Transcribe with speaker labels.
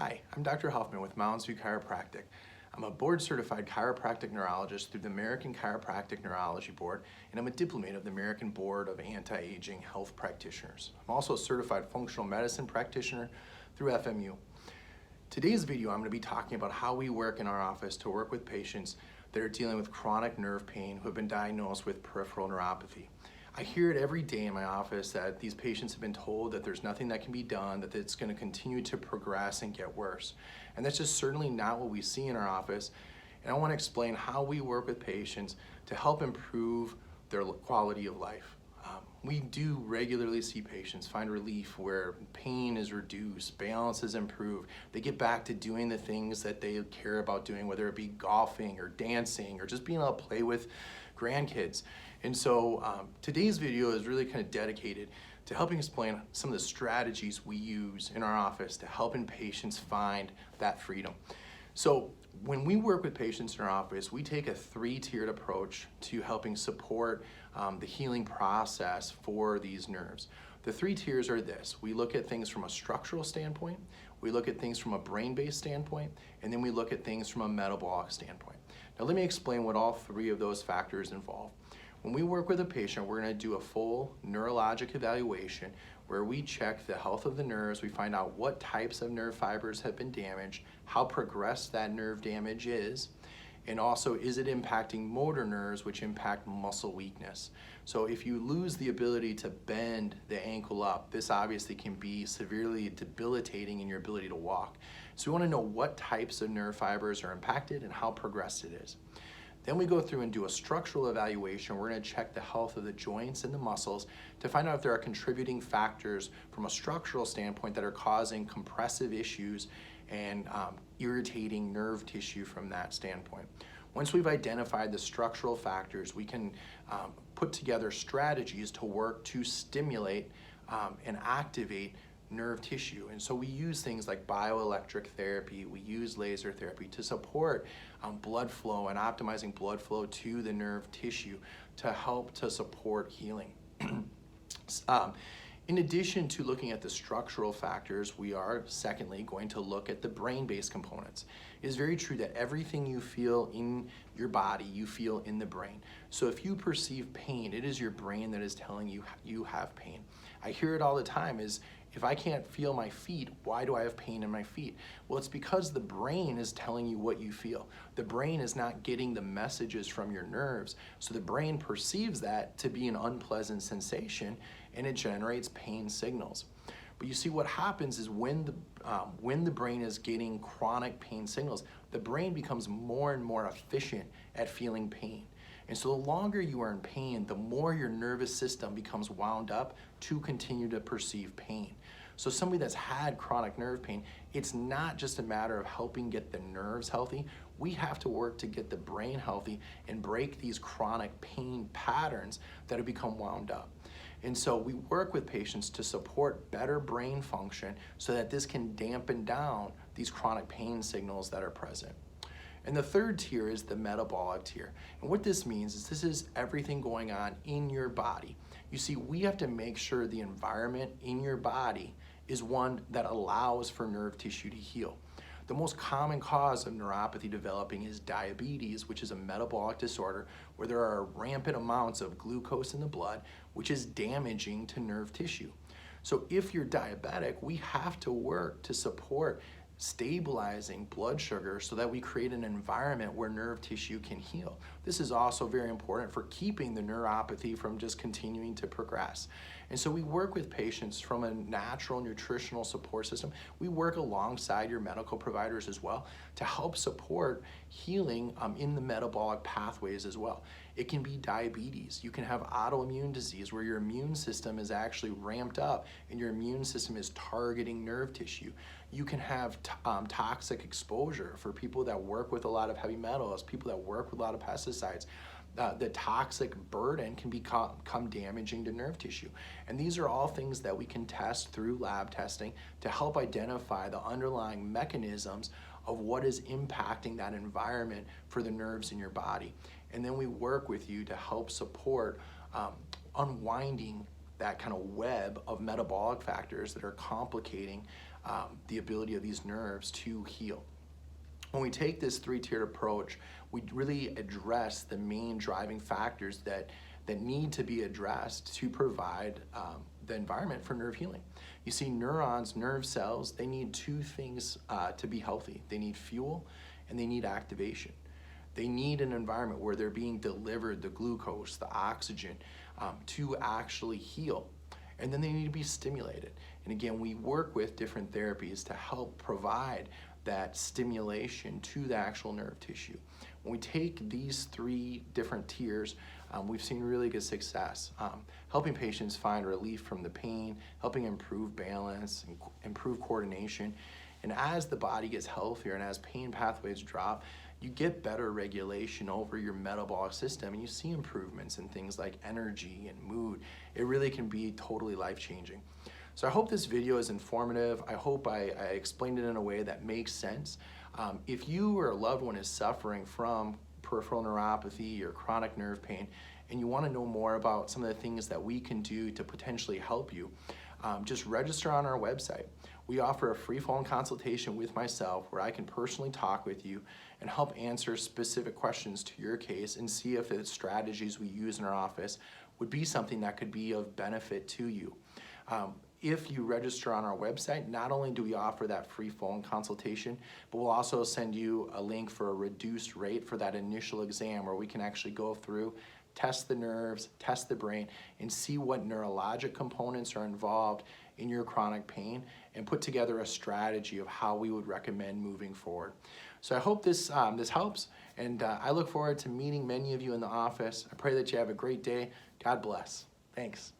Speaker 1: Hi, I'm Dr. Huffman with Mounds View Chiropractic. I'm a board-certified chiropractic neurologist through the American Chiropractic Neurology Board, and I'm a diplomate of the American Board of Anti-Aging Health Practitioners. I'm also a certified functional medicine practitioner through FMU. Today's video, I'm going to be talking about how we work in our office to work with patients that are dealing with chronic nerve pain who have been diagnosed with peripheral neuropathy. I hear it every day in my office that these patients have been told that there's nothing that can be done, that it's going to continue to progress and get worse. And that's just certainly not what we see in our office. And I want to explain how we work with patients to help improve their quality of life. We do regularly see patients find relief where pain is reduced, balance is improved. They get back to doing the things that they care about doing, whether it be golfing or dancing or just being able to play with grandkids. And so today's video is really kind of dedicated to helping explain some of the strategies we use in our office to helping patients find that freedom. So when we work with patients in our office, we take a three-tiered approach to helping support the healing process for these nerves. The three tiers are this. We look at things from a structural standpoint, we look at things from a brain-based standpoint, and then we look at things from a metabolic standpoint. Now let me explain what all three of those factors involve. When we work with a patient, we're going to do a full neurologic evaluation where we check the health of the nerves, we find out what types of nerve fibers have been damaged, how progressed that nerve damage is, and also is it impacting motor nerves, which impact muscle weakness. So if you lose the ability to bend the ankle up, this obviously can be severely debilitating in your ability to walk. So we want to know what types of nerve fibers are impacted and how progressed it is. Then we go through and do a structural evaluation. We're going to check the health of the joints and the muscles to find out if there are contributing factors from a structural standpoint that are causing compressive issues and irritating nerve tissue from that standpoint. Once we've identified the structural factors, we can put together strategies to work to stimulate and activate nerve tissue. And so we use things like bioelectric therapy, we use laser therapy to support blood flow and optimizing blood flow to the nerve tissue to help to support healing. In addition to looking at the structural factors, we are secondly going to look at the brain-based components. It is very true that everything you feel in your body, you feel in the brain. So if you perceive pain, it is your brain that is telling you you have pain. I hear it all the time is, if I can't feel my feet, why do I have pain in my feet? Well, it's because the brain is telling you what you feel. The brain is not getting the messages from your nerves, so the brain perceives that to be an unpleasant sensation, and it generates pain signals. But you see what happens is when the brain is getting chronic pain signals, the brain becomes more and more efficient at feeling pain. And so the longer you are in pain, the more your nervous system becomes wound up to continue to perceive pain. So somebody that's had chronic nerve pain, it's not just a matter of helping get the nerves healthy. We have to work to get the brain healthy and break these chronic pain patterns that have become wound up. And so we work with patients to support better brain function so that this can dampen down these chronic pain signals that are present. And the third tier is the metabolic tier. And what this means is this is everything going on in your body. You see, we have to make sure the environment in your body is one that allows for nerve tissue to heal. The most common cause of neuropathy developing is diabetes, which is a metabolic disorder where there are rampant amounts of glucose in the blood, which is damaging to nerve tissue. So if you're diabetic, we have to work to support stabilizing blood sugar so that we create an environment where nerve tissue can heal. This is also very important for keeping the neuropathy from just continuing to progress. And so we work with patients from a natural nutritional support system. We work alongside your medical providers as well to help support healing in the metabolic pathways as well. It can be diabetes. You can have autoimmune disease where your immune system is actually ramped up and your immune system is targeting nerve tissue. You can have toxic exposure for people that work with a lot of heavy metals, people that work with a lot of pesticides. The toxic burden can become damaging to nerve tissue. And these are all things that we can test through lab testing to help identify the underlying mechanisms of what is impacting that environment for the nerves in your body. And then we work with you to help support unwinding that kind of web of metabolic factors that are complicating the ability of these nerves to heal. When we take this three-tiered approach, we really address the main driving factors that need to be addressed to provide the environment for nerve healing. You see, neurons, nerve cells, they need two things to be healthy. They need fuel and they need activation. They need an environment where they're being delivered the glucose, the oxygen, to actually heal. And then they need to be stimulated. And again, we work with different therapies to help provide that stimulation to the actual nerve tissue. When we take these three different tiers, we've seen really good success, helping patients find relief from the pain, helping improve balance, improve coordination. And as the body gets healthier and as pain pathways drop, you get better regulation over your metabolic system, and you see improvements in things like energy and mood. It really can be totally life-changing. So I hope this video is informative. I hope I explained it in a way that makes sense. If you or a loved one is suffering from peripheral neuropathy or chronic nerve pain, and you want to know more about some of the things that we can do to potentially help you, just register on our website. We offer a free phone consultation with myself where I can personally talk with you and help answer specific questions to your case and see if the strategies we use in our office would be something that could be of benefit to you. If you register on our website, not only do we offer that free phone consultation, but we'll also send you a link for a reduced rate for that initial exam where we can actually go through, test the nerves, test the brain, and see what neurologic components are involved in your chronic pain and put together a strategy of how we would recommend moving forward. So I hope this helps, and I look forward to meeting many of you in the office. I pray that you have a great day. God bless. Thanks.